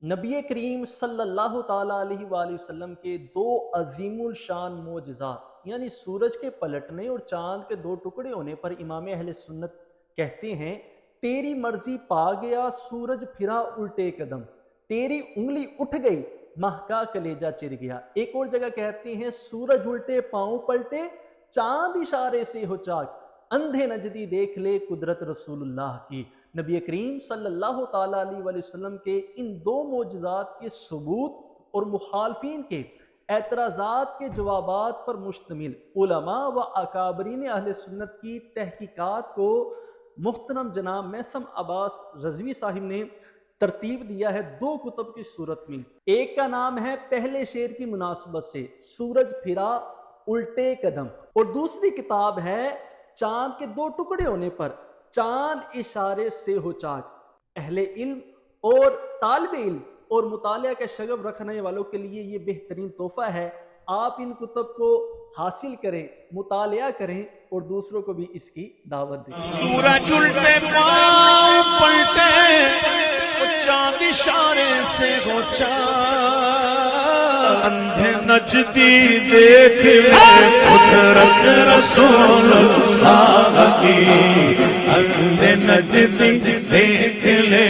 نبی کریم صلی اللہ تعالیٰ علیہ وآلہ وسلم کے دو عظیم الشان معجزات یعنی سورج کے پلٹنے اور چاند کے دو ٹکڑے ہونے پر امام اہل سنت کہتے ہیں تیری مرضی پا گیا سورج پھرا الٹے قدم، تیری انگلی اٹھ گئی ماہ کا کلیجہ چر گیا۔ ایک اور جگہ کہتے ہیں سورج الٹے پاؤں پلٹے چاند اشارے سے ہو چاک، اندھے نجدی دیکھ لے قدرت رسول اللہ کی۔ نبی کریم صلی اللہ تعالیٰ علیہ وآلہ وسلم کے ان دو معجزات کے ثبوت اور مخالفین کے اعتراضات کے جوابات پر مشتمل علماء و اکابرین اہل سنت کی تحقیقات کو محترم جناب میثم عباس رضوی صاحب نے ترتیب دیا ہے دو کتب کی صورت میں۔ ایک کا نام ہے پہلے شعر کی مناسبت سے سورج پھرا الٹے قدم، اور دوسری کتاب ہے چاند کے دو ٹکڑے ہونے پر چاند اشارے سے ہو چاک۔ اہل علم اور طالب علم اور مطالعہ کا شغف رکھنے والوں کے لیے یہ بہترین تحفہ ہے۔ آپ ان کتب کو حاصل کریں، مطالعہ کریں اور دوسروں کو بھی اس کی دعوت دیں۔ سورج الٹے پاؤں پلٹے چاند اشارے سے ہو چاک، اندھے نجدی دیکھ قدرت رسول اللہ کی، اندھے نجدی دیکھ لے